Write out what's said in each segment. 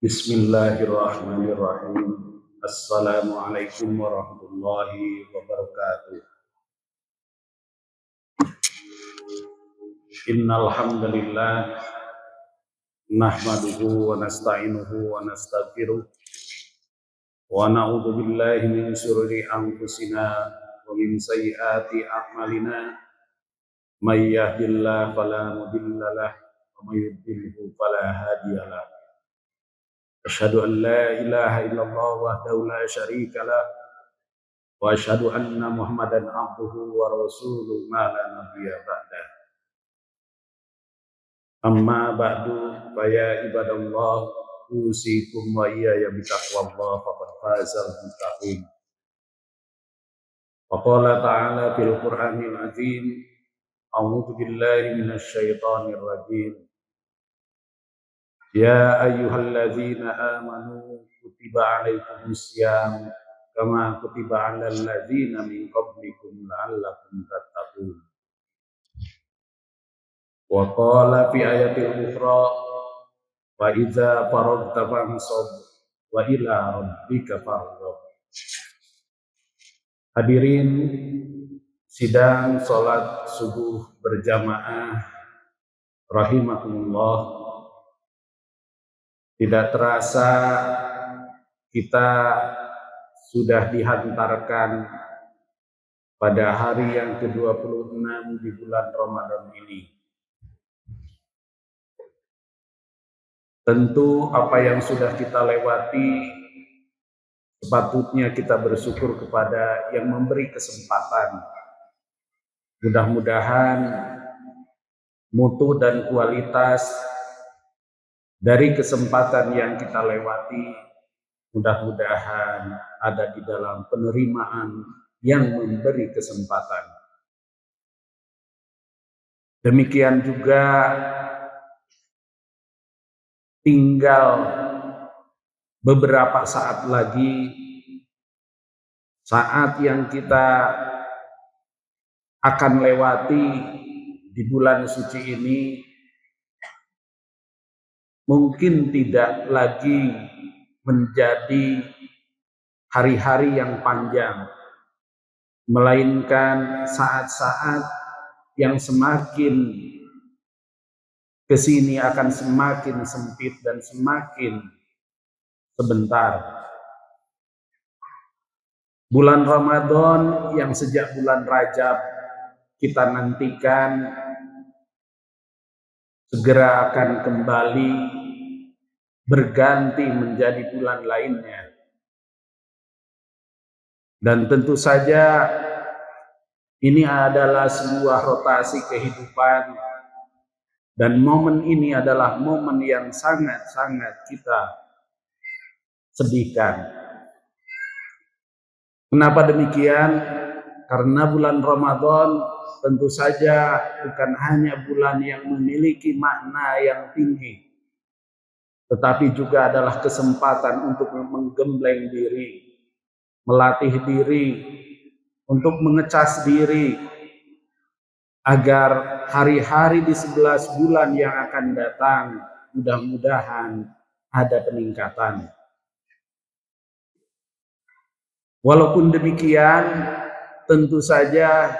Bismillahirrahmanirrahim. Assalamualaikum warahmatullahi wabarakatuh. Innal hamdalillah nahmaduhu wa nasta'inuhu wa nastaghfiruh wa na'udzu billahi min shururi anfusina wa min sayyiati a'malina. May yahdihillahu fala mudilla lahu wa may yudlilhu fala hadiyalah. Asyhadu an la ilaha illallah wahdahu la syarika lah wa asyhadu anna Muhammadan abduhu wa rasuluhu ma la nabiyya ba'dah. Amma ba'du fa ya ibadallah usikum wa iyaya bitaqwallah faqad fazal muttaqin. Wa qala ta'ala fil Qur'anil azim a'udzu billahi minasy syaithanir rajim. Ya ayyuhalladzina amanu kutiba 'alaikumus syiyam kama kutiba 'alal ladzina min qablikum la'allakum tattaqun. Wa qala fi ayatil ukhra wa idza faragta fansab wa ila rabbika farghab. Hadirin sidang salat subuh berjamaah rahimakumullah. Tidak terasa kita sudah dihantarkan pada hari yang ke-26 di bulan Ramadan ini. Tentu apa yang sudah kita lewati sepatutnya kita bersyukur kepada yang memberi kesempatan. Mudah-mudahan mutu dan kualitas dari kesempatan yang kita lewati mudah-mudahan ada di dalam penerimaan yang memberi kesempatan. Demikian juga tinggal beberapa saat lagi, saat yang kita akan lewati di bulan suci ini mungkin tidak lagi menjadi hari-hari yang panjang, melainkan saat-saat yang semakin kesini akan semakin sempit dan semakin sebentar. Bulan Ramadan yang sejak bulan Rajab kita nantikan segera akan kembali berganti menjadi bulan lainnya. Dan tentu saja ini adalah sebuah rotasi kehidupan, dan momen ini adalah momen yang sangat-sangat kita sedihkan. Kenapa demikian? Karena bulan Ramadan tentu saja bukan hanya bulan yang memiliki makna yang tinggi, tetapi juga adalah kesempatan untuk menggembleng diri, melatih diri, untuk mengecas diri, agar hari-hari di 11 bulan yang akan datang mudah-mudahan ada peningkatan. Walaupun demikian, tentu saja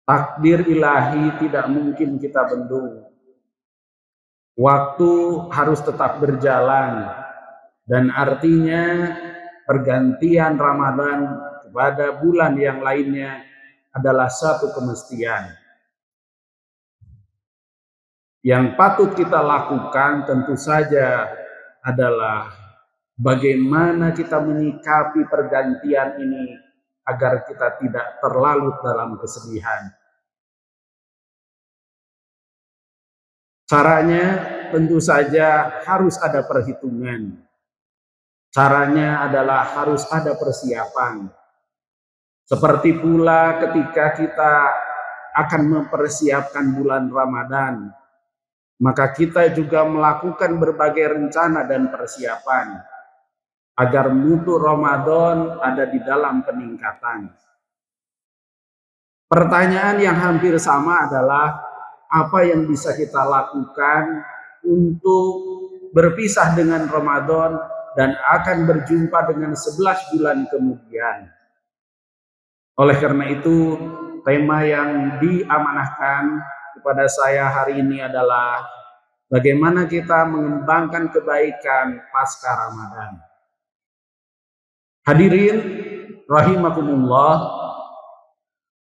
takdir ilahi tidak mungkin kita bendung. Waktu harus tetap berjalan, dan artinya pergantian Ramadan kepada bulan yang lainnya adalah satu kemestian. Yang patut kita lakukan tentu saja adalah bagaimana kita menyikapi pergantian ini agar kita tidak terlalu dalam kesedihan. Caranya tentu saja harus ada perhitungan. Caranya adalah harus ada persiapan. Seperti pula ketika kita akan mempersiapkan bulan Ramadan, maka kita juga melakukan berbagai rencana dan persiapan agar mutu Ramadan ada di dalam peningkatan. Pertanyaan yang hampir sama adalah apa yang bisa kita lakukan untuk berpisah dengan Ramadan dan akan berjumpa dengan 11 bulan kemudian. Oleh karena itu, tema yang diamanahkan kepada saya hari ini adalah bagaimana kita mengembangkan kebaikan pasca Ramadan. Hadirin rahimakumullah,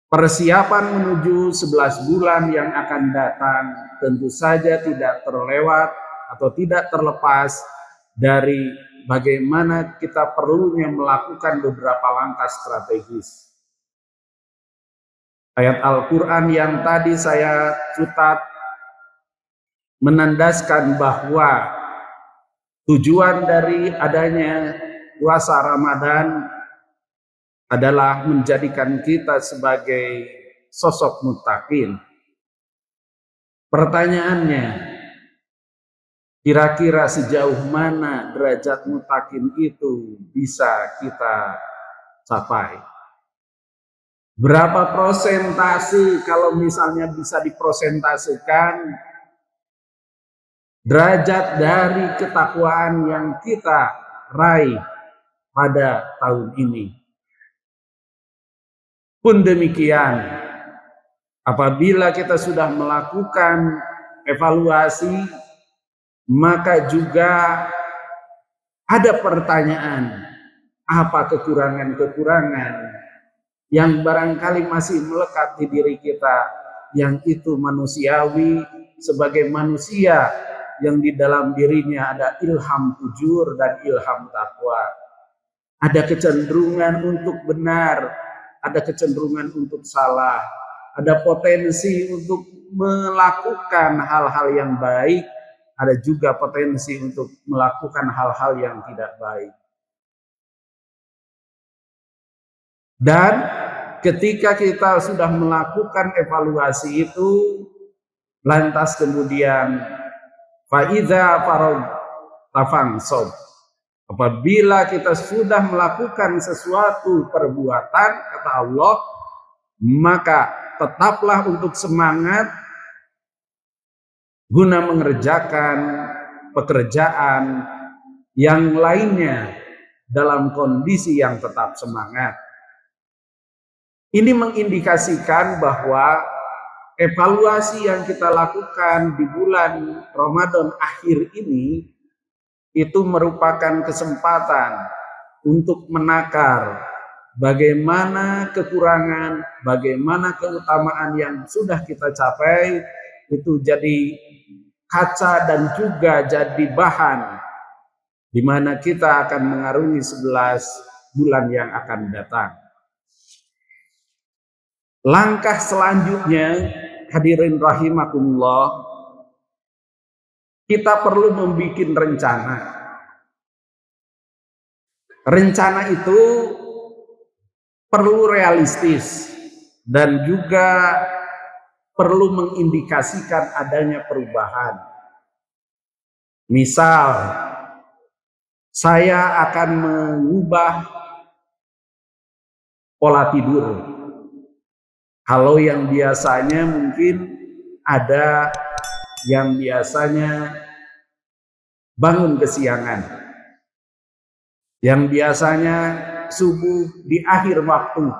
persiapan menuju 11 bulan yang akan datang tentu saja tidak terlewat atau tidak terlepas dari bagaimana kita perlunya melakukan beberapa langkah strategis. Ayat Al-Quran yang tadi saya catat menandaskan bahwa tujuan dari adanya puasa Ramadan adalah menjadikan kita sebagai sosok muttaqin. Pertanyaannya, kira-kira sejauh mana derajat muttaqin itu bisa kita capai? Berapa prosentase kalau misalnya bisa diprosentasekan derajat dari ketakwaan yang kita raih pada tahun ini? Pun demikian, apabila kita sudah melakukan evaluasi, maka juga ada pertanyaan, apa kekurangan-kekurangan yang barangkali masih melekat di diri kita, yang itu manusiawi sebagai manusia yang di dalam dirinya ada ilham fujur dan ilham takwa. Ada kecenderungan untuk benar, ada kecenderungan untuk salah, ada potensi untuk melakukan hal-hal yang baik, ada juga potensi untuk melakukan hal-hal yang tidak baik. Dan ketika kita sudah melakukan evaluasi itu, lantas kemudian fa'idza faragta fansab. Apabila kita sudah melakukan sesuatu perbuatan, kata Allah, maka tetaplah untuk semangat guna mengerjakan pekerjaan yang lainnya dalam kondisi yang tetap semangat. Ini mengindikasikan bahwa evaluasi yang kita lakukan di bulan Ramadan akhir ini itu merupakan kesempatan untuk menakar bagaimana kekurangan, bagaimana keutamaan yang sudah kita capai itu jadi kaca dan juga jadi bahan di mana kita akan mengarungi 11 bulan yang akan datang. Langkah selanjutnya, hadirin rahimakumullah, kita perlu membuat rencana. Rencana itu perlu realistis dan juga perlu mengindikasikan adanya perubahan. Misal, saya akan mengubah pola tidur. Kalau yang biasanya mungkin ada yang biasanya bangun kesiangan, yang biasanya subuh di akhir waktu,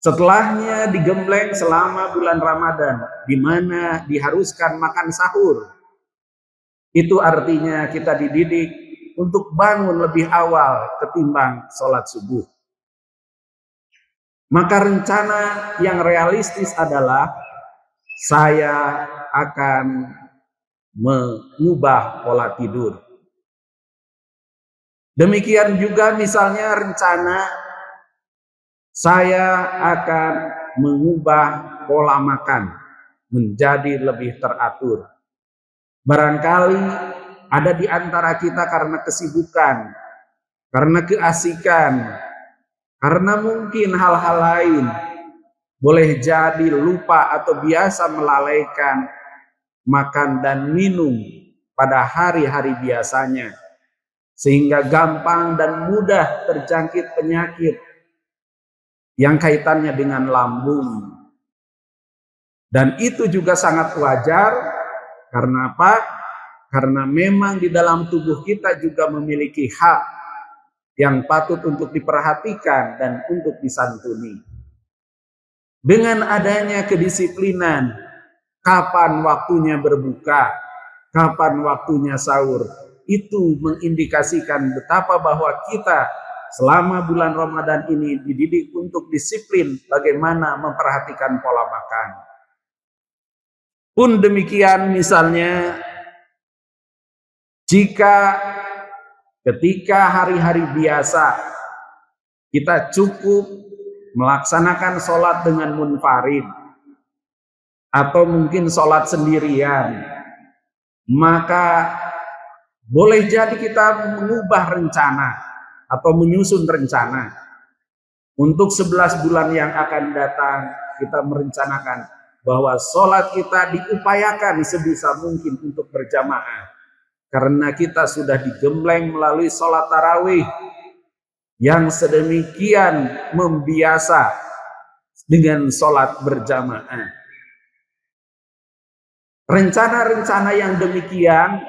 setelahnya digembleng selama bulan Ramadan, di mana diharuskan makan sahur. Itu artinya kita dididik untuk bangun lebih awal ketimbang sholat subuh. Maka rencana yang realistis adalah saya akan mengubah pola tidur. Demikian juga misalnya rencana saya akan mengubah pola makan menjadi lebih teratur. Barangkali ada di antara kita karena kesibukan, karena keasikan, karena mungkin hal-hal lain, boleh jadi lupa atau biasa melalaikan makan dan minum pada hari-hari biasanya, sehingga gampang dan mudah terjangkit penyakit yang kaitannya dengan lambung. Dan itu juga sangat wajar. Karena apa? Karena memang di dalam tubuh kita juga memiliki hak yang patut untuk diperhatikan dan untuk disantuni. Dengan adanya kedisiplinan, kapan waktunya berbuka, kapan waktunya sahur, itu mengindikasikan betapa bahwa kita selama bulan Ramadan ini dididik untuk disiplin bagaimana memperhatikan pola makan. Pun demikian misalnya, jika ketika hari-hari biasa kita cukup melaksanakan sholat dengan munfarid atau mungkin sholat sendirian, maka boleh jadi kita mengubah rencana atau menyusun rencana. Untuk 11 bulan yang akan datang, kita merencanakan bahwa sholat kita diupayakan sebisa mungkin untuk berjamaah. Karena kita sudah digembleng melalui sholat tarawih yang sedemikian membiasa dengan sholat berjamaah. Rencana-rencana yang demikian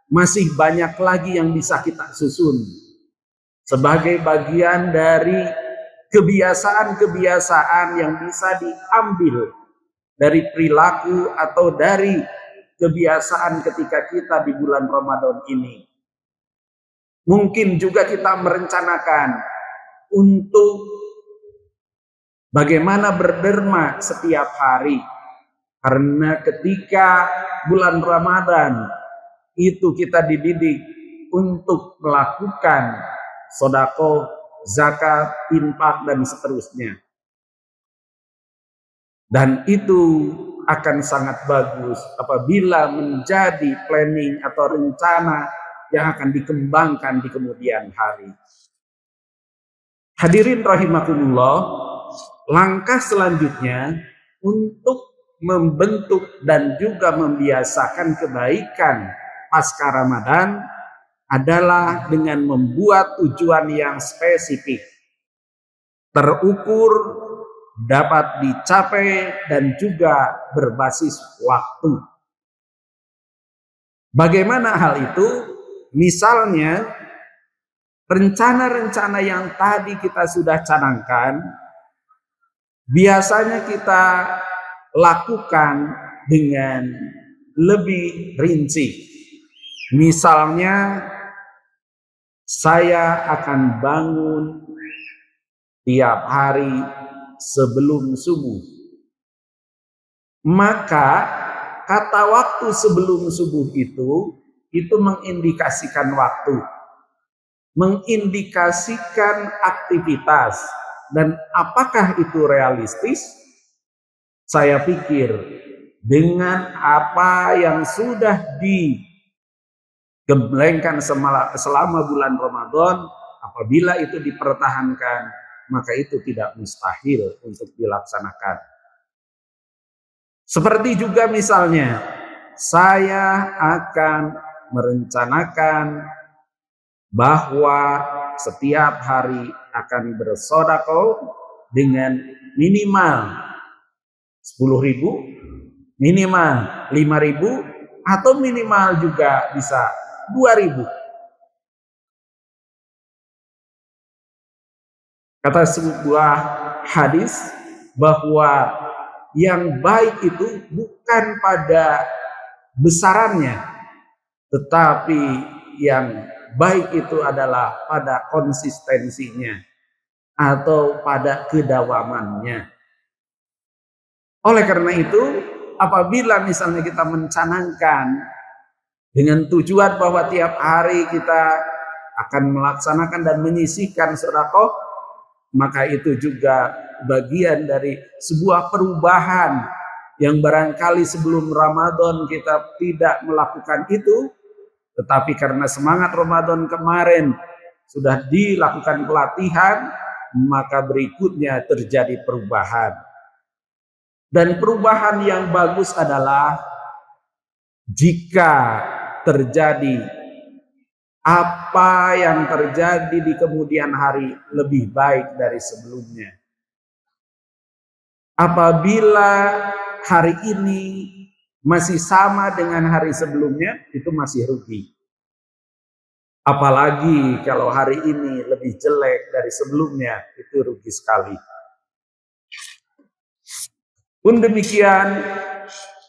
masih banyak lagi yang bisa kita susun sebagai bagian dari kebiasaan-kebiasaan yang bisa diambil dari perilaku atau dari kebiasaan ketika kita di bulan Ramadan ini. Mungkin juga kita merencanakan untuk bagaimana berderma setiap hari. Karena ketika bulan Ramadan itu kita dididik untuk melakukan sedekah, zakat, infak dan seterusnya. Dan itu akan sangat bagus apabila menjadi planning atau rencana yang akan dikembangkan di kemudian hari. Hadirin rahimakumullah, langkah selanjutnya untuk membentuk dan juga membiasakan kebaikan pasca Ramadan adalah dengan membuat tujuan yang spesifik, terukur, dapat dicapai dan juga berbasis waktu. Bagaimana hal itu? Misalnya rencana-rencana yang tadi kita sudah canangkan biasanya kita lakukan dengan lebih rinci. Misalnya saya akan bangun tiap hari sebelum subuh. Maka kata waktu sebelum subuh itu mengindikasikan waktu, mengindikasikan aktivitas, dan apakah itu realistis? Saya pikir dengan apa yang sudah digemblengkan selama bulan Ramadan, apabila itu dipertahankan, maka itu tidak mustahil untuk dilaksanakan. Seperti juga misalnya, saya akan merencanakan bahwa setiap hari akan bersedekah dengan minimal 10.000, minimal 5.000, atau minimal juga bisa 2.000. Kata sebuah hadis bahwa yang baik itu bukan pada besarannya, tetapi yang baik itu adalah pada konsistensinya atau pada kedawamannya. Oleh karena itu, apabila misalnya kita mencanangkan dengan tujuan bahwa tiap hari kita akan melaksanakan dan menyisihkan sedekah, maka itu juga bagian dari sebuah perubahan yang barangkali sebelum Ramadan kita tidak melakukan itu, tetapi karena semangat Ramadan kemarin sudah dilakukan pelatihan, maka berikutnya terjadi perubahan. Dan perubahan yang bagus adalah jika terjadi apa yang terjadi di kemudian hari lebih baik dari sebelumnya. Apabila hari ini masih sama dengan hari sebelumnya, itu masih rugi. Apalagi kalau hari ini lebih jelek dari sebelumnya, itu rugi sekali. Pun demikian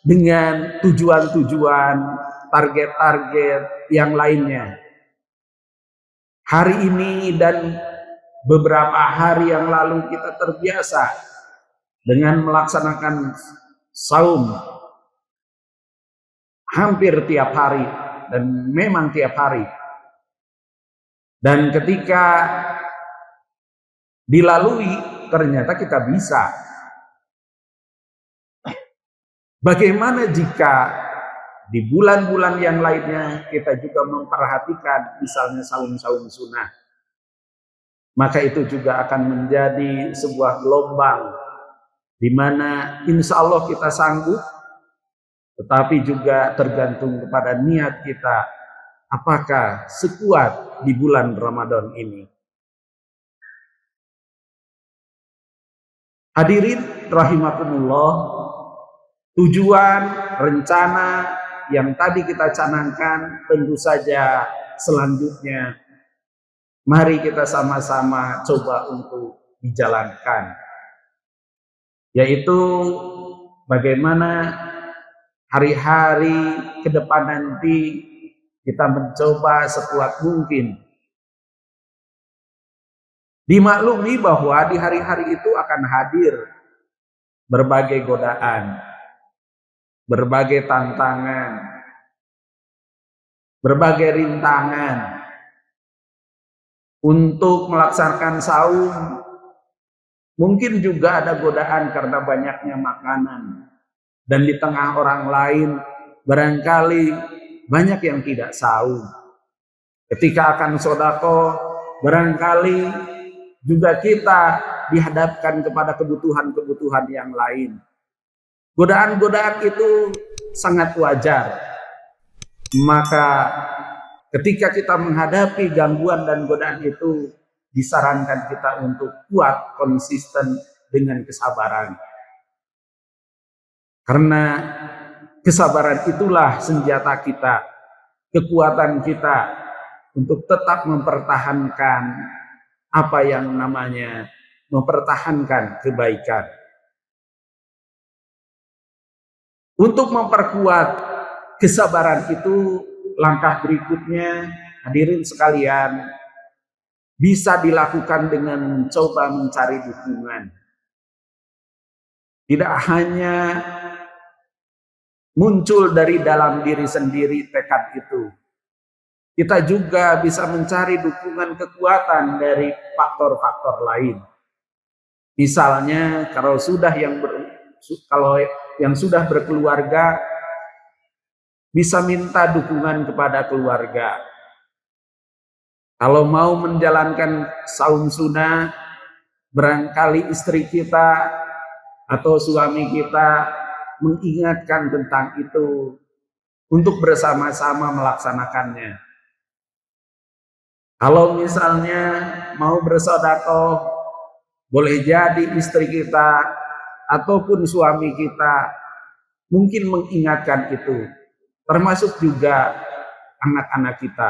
dengan tujuan-tujuan, target-target yang lainnya. Hari ini dan beberapa hari yang lalu kita terbiasa dengan melaksanakan saum hampir tiap hari dan memang tiap hari. Dan ketika dilalui ternyata kita bisa. Bagaimana jika di bulan-bulan yang lainnya kita juga memperhatikan misalnya saum-saum sunnah, maka itu juga akan menjadi sebuah gelombang di mana insya Allah kita sanggup, tetapi juga tergantung kepada niat kita apakah sekuat di bulan Ramadan ini. Hadirin rahimakumullah, tujuan, rencana yang tadi kita canangkan tentu saja selanjutnya mari kita sama-sama coba untuk dijalankan. Yaitu bagaimana hari-hari ke depan nanti kita mencoba sekuat mungkin. Dimaklumi bahwa di hari-hari itu akan hadir berbagai godaan, berbagai tantangan, berbagai rintangan untuk melaksanakan saum. Mungkin juga ada godaan karena banyaknya makanan, dan di tengah orang lain barangkali banyak yang tidak saum. Ketika akan sedekah, barangkali juga kita dihadapkan kepada kebutuhan-kebutuhan yang lain. Godaan-godaan itu sangat wajar. Maka ketika kita menghadapi gangguan dan godaan itu, disarankan kita untuk kuat, konsisten dengan kesabaran. Karena kesabaran itulah senjata kita, kekuatan kita untuk tetap mempertahankan apa yang namanya mempertahankan kebaikan. Untuk memperkuat kesabaran itu, langkah berikutnya, hadirin sekalian, bisa dilakukan dengan mencoba mencari dukungan. Tidak hanya muncul dari dalam diri sendiri tekad itu, kita juga bisa mencari dukungan kekuatan dari faktor-faktor lain. Misalnya kalau yang sudah berkeluarga, bisa minta dukungan kepada keluarga. Kalau mau menjalankan saum sunnah, barangkali istri kita atau suami kita mengingatkan tentang itu untuk bersama-sama melaksanakannya. Kalau misalnya mau bersedekah, boleh jadi istri kita ataupun suami kita mungkin mengingatkan itu, termasuk juga anak-anak kita.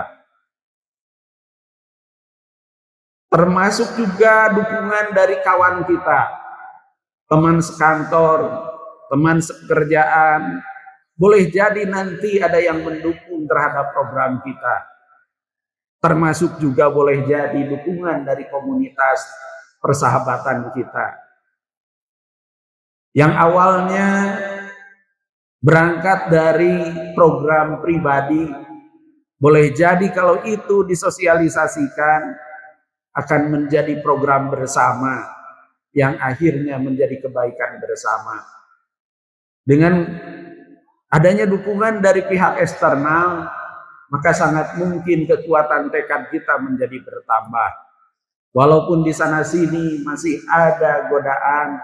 Termasuk juga dukungan dari kawan kita, teman sekantor, teman sekerjaan. Boleh jadi nanti ada yang mendukung terhadap program kita. Termasuk juga boleh jadi dukungan dari komunitas persahabatan kita. Yang awalnya berangkat dari program pribadi, boleh jadi kalau itu disosialisasikan akan menjadi program bersama yang akhirnya menjadi kebaikan bersama. Dengan adanya dukungan dari pihak eksternal, maka sangat mungkin kekuatan tekad kita menjadi bertambah. Walaupun di sana sini masih ada godaan,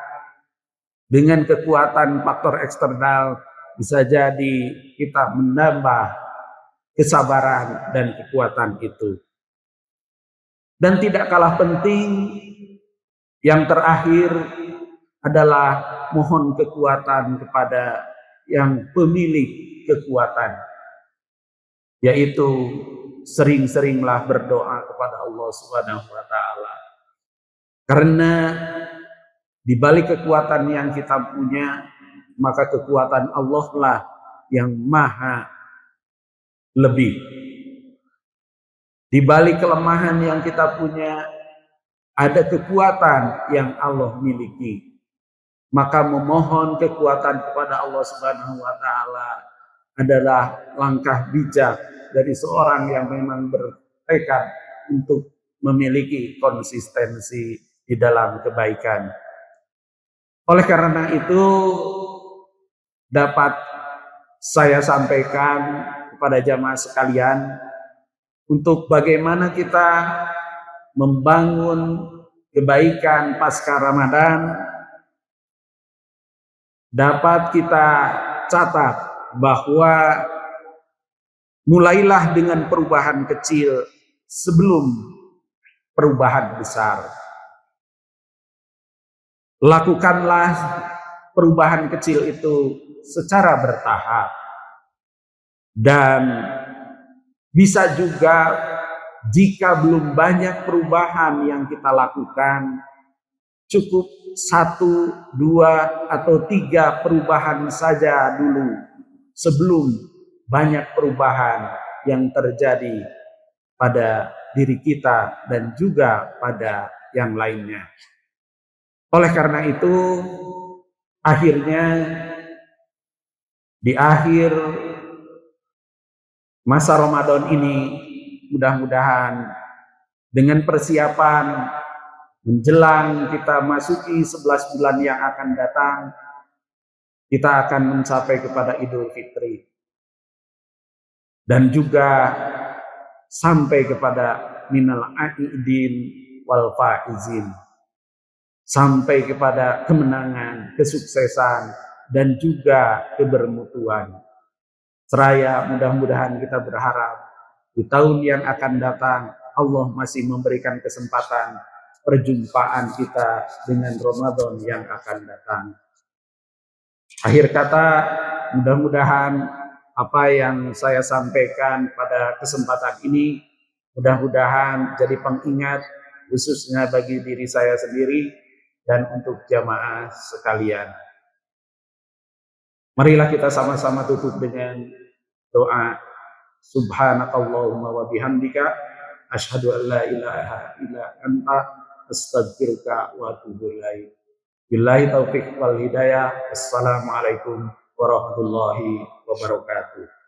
dengan kekuatan faktor eksternal bisa jadi kita menambah kesabaran dan kekuatan itu. Dan tidak kalah penting, yang terakhir adalah mohon kekuatan kepada yang pemilik kekuatan, yaitu sering-seringlah berdoa kepada Allah Subhanahu wa taala. Karena di balik kekuatan yang kita punya, maka kekuatan Allah lah yang maha lebih. Di balik kelemahan yang kita punya, ada kekuatan yang Allah miliki. Maka memohon kekuatan kepada Allah Subhanahu wa taala adalah langkah bijak dari seorang yang memang bertekad untuk memiliki konsistensi di dalam kebaikan. Oleh karena itu, dapat saya sampaikan kepada jamaah sekalian untuk bagaimana kita membangun kebaikan pasca Ramadan. Dapat kita catat bahwa mulailah dengan perubahan kecil sebelum perubahan besar. Lakukanlah perubahan kecil itu secara bertahap. Dan bisa juga jika belum banyak perubahan yang kita lakukan, cukup 1, 2, atau 3 perubahan saja dulu sebelum banyak perubahan yang terjadi pada diri kita dan juga pada yang lainnya. Oleh karena itu, akhirnya di akhir masa Ramadan ini, mudah-mudahan dengan persiapan menjelang kita masuki 11 bulan yang akan datang, kita akan mencapai kepada Idul Fitri. Dan juga sampai kepada minal aidin wal faizin. Sampai kepada kemenangan, kesuksesan, dan juga kebermutuan. Seraya mudah-mudahan kita berharap di tahun yang akan datang Allah masih memberikan kesempatan perjumpaan kita dengan Ramadan yang akan datang. Akhir kata, mudah-mudahan apa yang saya sampaikan pada kesempatan ini mudah-mudahan jadi pengingat khususnya bagi diri saya sendiri dan untuk jamaah sekalian. Marilah kita sama-sama tutup dengan doa. Subhanakallahumma wa bihamdika asyhadu an la ilaha illa anta astaghfiruka wa atubu ilaik. Billahi taufiq wal hidayah. Assalamualaikum warahmatullahi wabarakatuh.